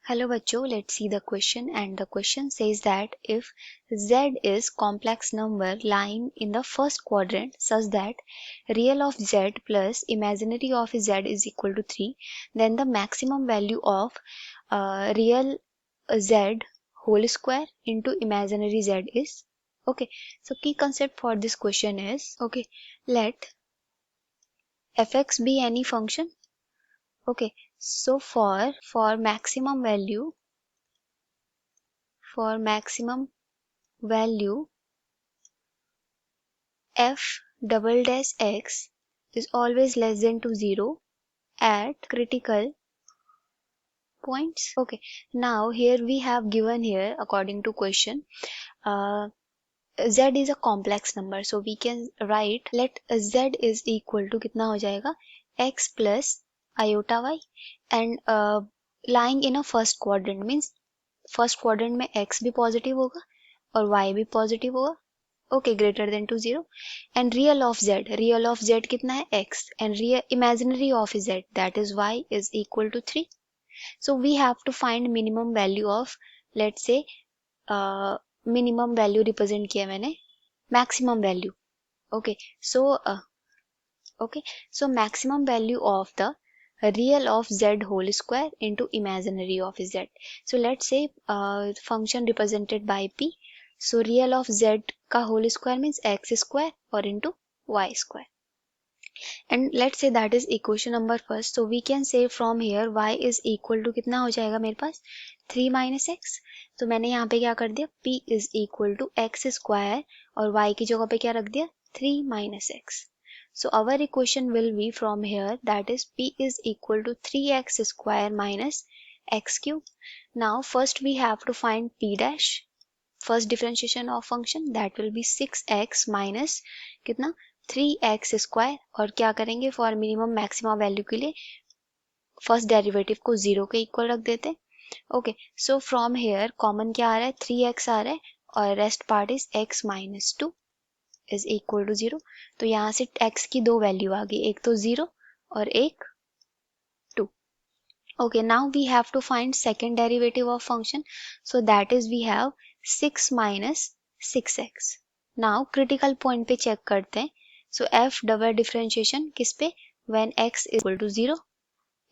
Hello बच्चों, let's see the question, and the question says that if z is complex number lying in the first quadrant such that real of z plus imaginary of z is equal to 3, then the maximum value of real z whole square into imaginary z is. Okay, so key concept for this question is, okay, let fx be any function. Okay, so for maximum value f double dash x is always less than to 0 at critical points. Okay, now here we have given here according to question z is a complex number, so we can write let z is equal to कितना हो जाएगा x plus iota y, and lying in a first quadrant means first quadrant में x भी positive होगा और y भी positive होगा. Okay, greater than to 0. And real of z कितना है x, and real imaginary of z that is y is equal to 3. So we have to find minimum value of, let's say minimum value represent किया मैंने maximum value. Okay, so maximum value of the real of z whole square into imaginary of z. So let's say function represented by p. So real of z का whole square means x square or into y square. And let's say that is equation number first. So we can say from here y is equal to कितना हो जाएगा मेरे पास 3 minus x. तो मैंने यहाँ पे क्या कर दिया p is equal to x square और y की जगह पे क्या रख दिया 3 minus x. So our equation will be from here, that is p is equal to 3x square minus x cube. Now first we have to find p dash, first differentiation of function, that will be 6x minus कितना 3x square. और क्या करेंगे for minimum maximum value के लिए first derivative को 0 के equal रख देते हैं. Okay, so from here common क्या आ रहा है 3x आ रहा है और rest part is x minus 2 is equal to 0. तो यहाँ से x की दो वैल्यू आ गई, एक तो 0 और एक 2. Okay, now we have to find second derivative of function, so that is we have 6 minus 6x. Now critical point पे check करते हैं. So f double differentiation किस पे, when x is equal to 0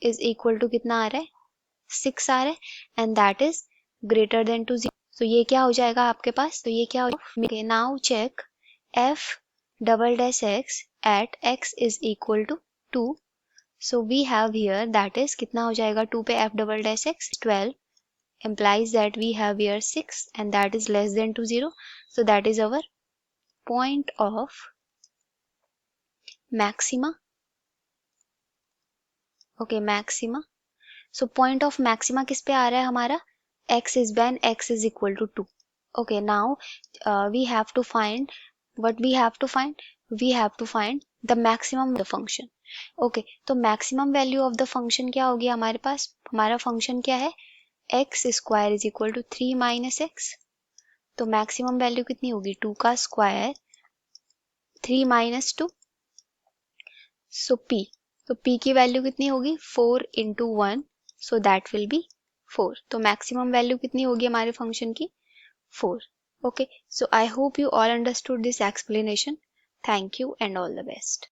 is equal to कितना आ रहा है 6 आ रहा है, and that is greater than to 0. So ये क्या हो जाएगा आपके पास, तो ये क्या हो जाएगा. Okay, now check f double dash x at x is equal to 2. So we have here that is कितना हो जाएगा 2 पे f double dash x 12 implies that we have here 6 and that is less than to 0. So that is our point of maxima. Okay, maxima. So point of maxima किस पे आ रहा है हमारा x is when x is equal to 2. Okay, now we have to find what we have to find. We have to find the maximum of the function. Okay, तो maximum value of the function क्या होगी हमारे पास, हमारा function क्या है x square is equal to 3 minus x. तो maximum value कितनी होगी 2 का square 3 minus 2. So p, तो p की वैल्यू कितनी होगी 4 into 1, so that will be 4. तो maximum value कितनी होगी हमारे function की 4. Okay, so I hope you all understood this explanation. Thank you and all the best.